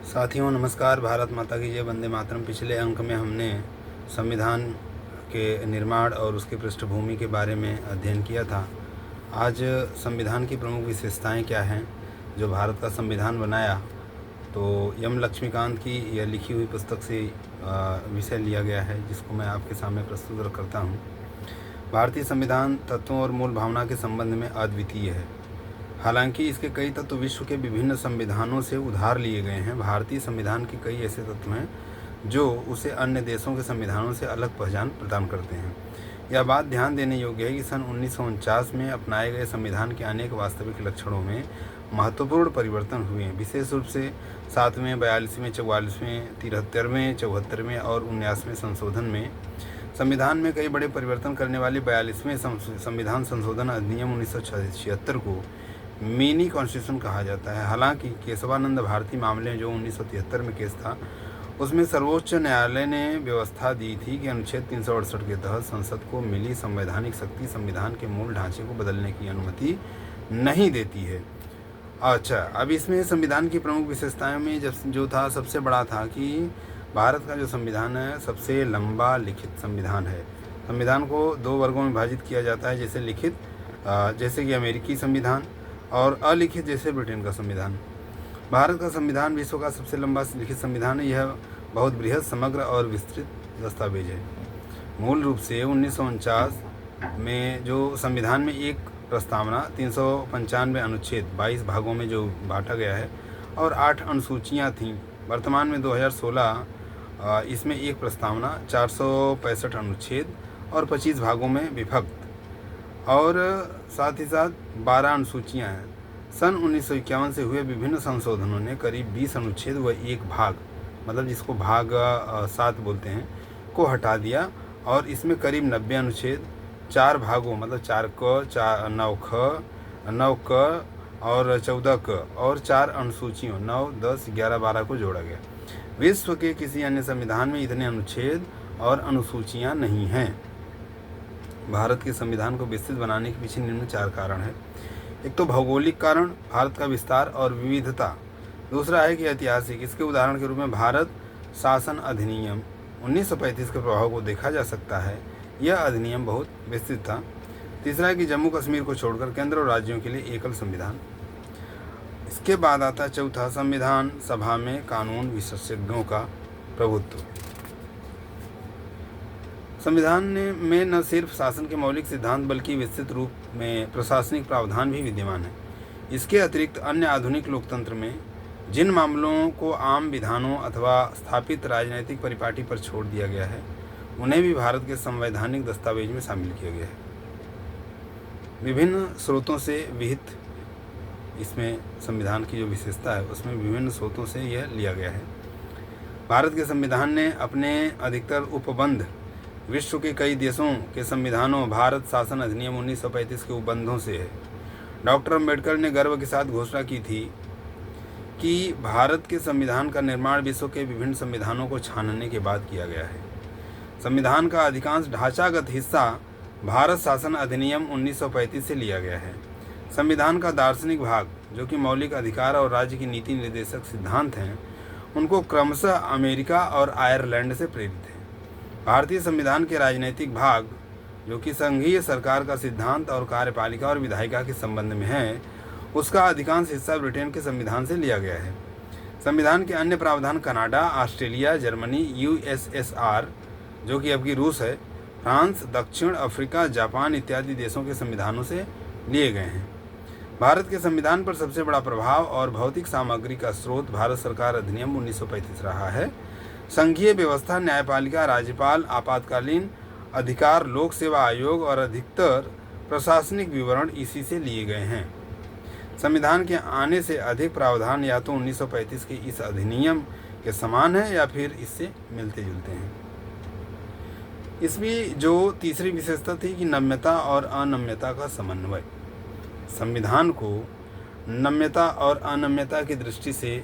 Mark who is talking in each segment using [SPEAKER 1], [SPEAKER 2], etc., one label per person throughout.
[SPEAKER 1] साथियों नमस्कार। भारत माता की जय, वंदे मातरम। पिछले अंक में हमने संविधान के निर्माण और उसकी पृष्ठभूमि के बारे में अध्ययन किया था। आज संविधान की प्रमुख विशेषताएं क्या हैं जो भारत का संविधान बनाया, तो यम लक्ष्मीकांत की यह लिखी हुई पुस्तक से विषय लिया गया है, जिसको मैं आपके सामने प्रस्तुत करता हूँ। भारतीय संविधान तत्वों और मूल भावना के संबंध में अद्वितीय है। हालांकि इसके कई तत्व विश्व के विभिन्न संविधानों से उधार लिए गए हैं। भारतीय संविधान के कई ऐसे तत्व हैं जो उसे अन्य देशों के संविधानों से अलग पहचान प्रदान करते हैं। यह बात ध्यान देने योग्य है कि सन 1949 में अपनाए गए संविधान के अनेक वास्तविक लक्षणों में महत्वपूर्ण परिवर्तन हुए हैं। विशेष रूप से 7वें, 42वें, 44वें, 73वें, 74वें और 79वें संशोधन में संविधान में कई बड़े परिवर्तन करने वाली 42वें संविधान संशोधन अधिनियम 1976 को मिनी कॉन्स्टिट्यूशन कहा जाता है। हालांकि केशवानंद भारती मामले जो 1973 में केस था, उसमें सर्वोच्च न्यायालय ने व्यवस्था दी थी कि अनुच्छेद 368 के तहत संसद को मिली संवैधानिक शक्ति संविधान के मूल ढांचे को बदलने की अनुमति नहीं देती है। अच्छा, अब इसमें संविधान की प्रमुख विशेषताओं में जो था, सबसे बड़ा था कि भारत का जो संविधान है सबसे लंबा लिखित संविधान है। संविधान को दो वर्गों में विभाजित किया जाता है, जैसे लिखित जैसे कि अमेरिकी संविधान और अलिखित जैसे ब्रिटेन का संविधान। भारत का संविधान विश्व का सबसे लंबा लिखित संविधान है। यह बहुत बृहद, समग्र और विस्तृत दस्तावेज है। मूल रूप से 1949 में जो संविधान में एक प्रस्तावना 395 अनुच्छेद 22 भागों में जो बांटा गया है और 8 अनुसूचियाँ थीं। वर्तमान में 2016 इसमें एक प्रस्तावना 465 अनुच्छेद और 25 भागों में विभक्त और साथ ही साथ 12 अनुसूचियाँ हैं। सन 1951 से हुए विभिन्न संशोधनों ने करीब 20 अनुच्छेद व एक भाग, मतलब जिसको भाग 7 बोलते हैं, को हटा दिया और इसमें करीब 90 अनुच्छेद 4 भागों, मतलब 4 क, 9 ख, 9 क और 14 क और 4 अनुसूचियों 9, 10, 11, 12 को जोड़ा गया। विश्व के किसी अन्य संविधान में इतने अनुच्छेद और अनुसूचियाँ नहीं हैं। भारत के संविधान को विस्तृत बनाने के पीछे निम्न 4 कारण हैं। एक तो भौगोलिक कारण, भारत का विस्तार और विविधता। दूसरा है कि ऐतिहासिक, इसके उदाहरण के रूप में भारत शासन अधिनियम 1935 के प्रभाव को देखा जा सकता है। यह अधिनियम बहुत विस्तृत था। तीसरा है कि जम्मू कश्मीर को छोड़कर केंद्र और राज्यों के लिए एकल संविधान। इसके बाद आता चौथा, संविधान सभा में कानून विशेषज्ञों का प्रभुत्व। संविधान में न सिर्फ शासन के मौलिक सिद्धांत बल्कि विस्तृत रूप में प्रशासनिक प्रावधान भी विद्यमान है। इसके अतिरिक्त अन्य आधुनिक लोकतंत्र में जिन मामलों को आम विधानों अथवा स्थापित राजनीतिक परिपाटी पर छोड़ दिया गया है, उन्हें भी भारत के संवैधानिक दस्तावेज में शामिल किया गया है। विभिन्न स्रोतों से विहित इसमें संविधान की जो विशेषता है, उसमें विभिन्न स्रोतों से यह लिया गया है। भारत के संविधान ने अपने अधिकतर उपबंध विश्व के कई देशों के संविधानों, भारत शासन अधिनियम 1935 के उपबंधों से है। डॉक्टर अंबेडकर ने गर्व के साथ घोषणा की थी कि भारत के संविधान का निर्माण विश्व के विभिन्न संविधानों को छानने के बाद किया गया है। संविधान का अधिकांश ढांचागत हिस्सा भारत शासन अधिनियम 1935 से लिया गया है। संविधान का दार्शनिक भाग, जो कि मौलिक अधिकार और राज्य की नीति निर्देशक सिद्धांत हैं, उनको क्रमशः अमेरिका और आयरलैंड से प्रेरित है। भारतीय संविधान के राजनीतिक भाग, जो कि संघीय सरकार का सिद्धांत और कार्यपालिका और विधायिका के संबंध में है, उसका अधिकांश हिस्सा ब्रिटेन के संविधान से लिया गया है। संविधान के अन्य प्रावधान कनाडा, ऑस्ट्रेलिया, जर्मनी, यूएसएसआर, जो कि अब की रूस है, फ्रांस, दक्षिण अफ्रीका, जापान इत्यादि देशों के संविधानों से लिए गए हैं। भारत के संविधान पर सबसे बड़ा प्रभाव और भौतिक सामग्री का स्रोत भारत सरकार अधिनियम 1935 रहा है। संघीय व्यवस्था, न्यायपालिका, राज्यपाल, आपातकालीन अधिकार, लोक सेवा आयोग और अधिकतर प्रशासनिक विवरण इसी से लिए गए हैं। संविधान के आने से अधिक प्रावधान या तो 1935 के इस अधिनियम के समान है या फिर इससे मिलते जुलते हैं। इसमें जो तीसरी विशेषता थी कि नम्यता और अनम्यता का समन्वय। संविधान को नम्यता और अनम्यता की दृष्टि से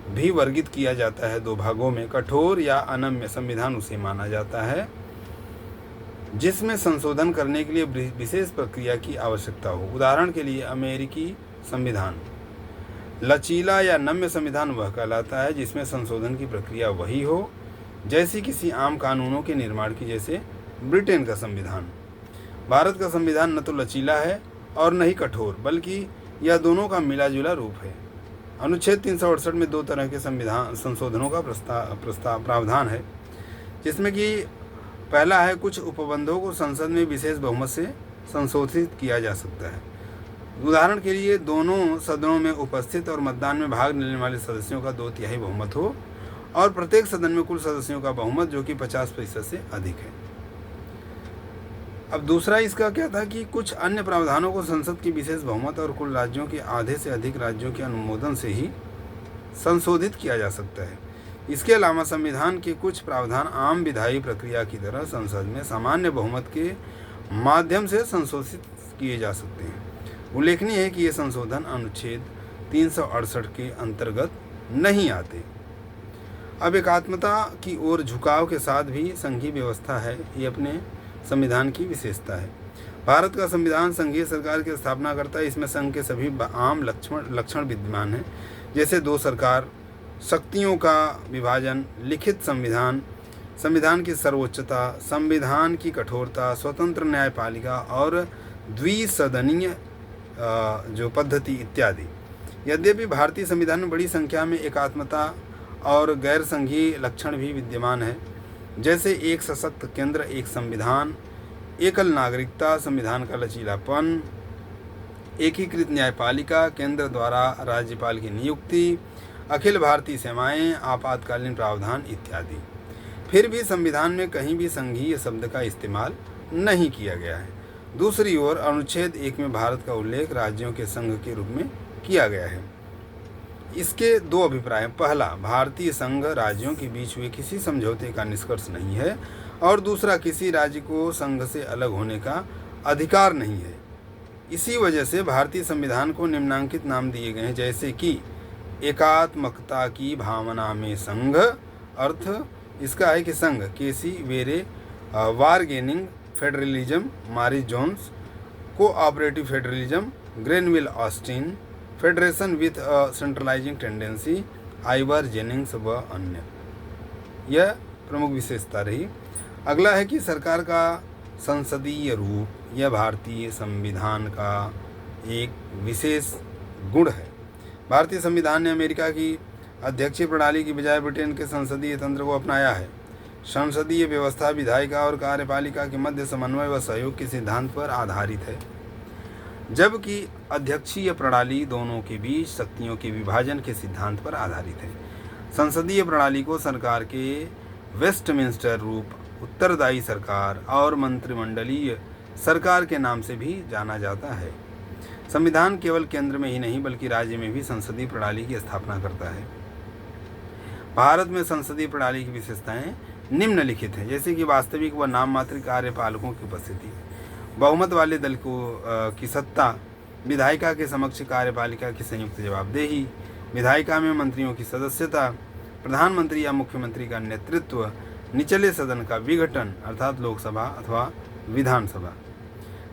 [SPEAKER 1] भी वर्गित किया जाता है 2 भागों में। कठोर या अनम्य संविधान उसे माना जाता है जिसमें संशोधन करने के लिए विशेष प्रक्रिया की आवश्यकता हो। उदाहरण के लिए अमेरिकी संविधान लचीला या नम्य संविधान वह कहलाता है जिसमें संशोधन की प्रक्रिया वही हो जैसी किसी आम कानूनों के निर्माण की, जैसे ब्रिटेन का संविधान। भारत का संविधान न तो लचीला है और न ही कठोर, बल्कि यह दोनों का मिला जुला रूप है। अनुच्छेद 368 में 2 तरह के संविधान संशोधनों का प्रावधान है, जिसमें कि पहला है कुछ उपबंधों को संसद में विशेष बहुमत से संशोधित किया जा सकता है। उदाहरण के लिए दोनों सदनों में उपस्थित और मतदान में भाग लेने वाले सदस्यों का 2/3 बहुमत हो और प्रत्येक सदन में कुल सदस्यों का बहुमत जो कि 50% से अधिक है। अब दूसरा इसका क्या था कि कुछ अन्य प्रावधानों को संसद की विशेष बहुमत और कुल राज्यों के आधे से अधिक राज्यों के अनुमोदन से ही संशोधित किया जा सकता है। इसके अलावा संविधान के कुछ प्रावधान आम विधायी प्रक्रिया की तरह संसद में सामान्य बहुमत के माध्यम से संशोधित किए जा सकते हैं। उल्लेखनीय है कि ये संशोधन अनुच्छेद 368 के अंतर्गत नहीं आते। अब एकात्मता की ओर झुकाव के साथ भी संघीय व्यवस्था है, ये अपने संविधान की विशेषता है। भारत का संविधान संघीय सरकार की स्थापना करता है। इसमें संघ के सभी आम लक्षण विद्यमान हैं, जैसे 2 सरकार, शक्तियों का विभाजन, लिखित संविधान, संविधान की सर्वोच्चता, संविधान की कठोरता, स्वतंत्र न्यायपालिका और द्विसदनीय जो पद्धति इत्यादि। यद्यपि भारतीय संविधान में बड़ी संख्या में एकात्मता और गैर संघीय लक्षण भी विद्यमान है, जैसे एक सशक्त केंद्र, एक संविधान, एकल नागरिकता, संविधान का लचीलापन, एकीकृत न्यायपालिका, केंद्र द्वारा राज्यपाल की नियुक्ति, अखिल भारतीय सेवाएं, आपातकालीन प्रावधान इत्यादि। फिर भी संविधान में कहीं भी संघीय शब्द का इस्तेमाल नहीं किया गया है। दूसरी ओर अनुच्छेद 1 में भारत का उल्लेख राज्यों के संघ के रूप में किया गया है। इसके 2 अभिप्राय हैं। पहला, भारतीय संघ राज्यों के बीच हुए किसी समझौते का निष्कर्ष नहीं है, और दूसरा, किसी राज्य को संघ से अलग होने का अधिकार नहीं है। इसी वजह से भारतीय संविधान को निम्नांकित नाम दिए गए हैं, जैसे कि एकात्मकता की भावना में संघ, अर्थ इसका है कि संघ, K C Wheare bargaining federalism, Morris Jones, cooperative federalism, Granville Austin, federation with a centralising tendency, Ivor Jennings व अन्य। यह प्रमुख विशेषता रही। अगला है कि सरकार का संसदीय रूप। यह भारतीय संविधान का एक विशेष गुण है। भारतीय संविधान ने अमेरिका की अध्यक्षीय प्रणाली की बजाय ब्रिटेन के संसदीय तंत्र को अपनाया है। संसदीय व्यवस्था विधायिका और कार्यपालिका के मध्य समन्वय व सहयोग के सिद्धांत पर आधारित है, जबकि अध्यक्षीय प्रणाली दोनों के बीच शक्तियों के विभाजन के सिद्धांत पर आधारित है। संसदीय प्रणाली को सरकार के वेस्टमिंस्टर रूप, उत्तरदायी सरकार और मंत्रिमंडलीय सरकार के नाम से भी जाना जाता है। संविधान केवल केंद्र में ही नहीं बल्कि राज्य में भी संसदीय प्रणाली की स्थापना करता है। भारत में संसदीय प्रणाली की विशेषताएं निम्नलिखित हैं, जैसे कि वास्तविक व नाम मात्र कार्यपालकों की उपस्थिति, बहुमत वाले दल को की सत्ता, विधायिका के समक्ष कार्यपालिका की संयुक्त जवाबदेही, विधायिका में मंत्रियों की सदस्यता, प्रधानमंत्री या मुख्यमंत्री का नेतृत्व, निचले सदन का विघटन अर्थात लोकसभा अथवा विधानसभा।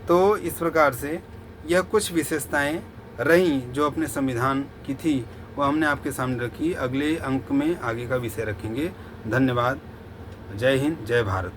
[SPEAKER 1] तो इस प्रकार से यह कुछ विशेषताएं रहीं जो अपने संविधान की थी, वो हमने आपके सामने रखी। अगले अंक में आगे का विषय रखेंगे। धन्यवाद। जय हिंद, जय भारत।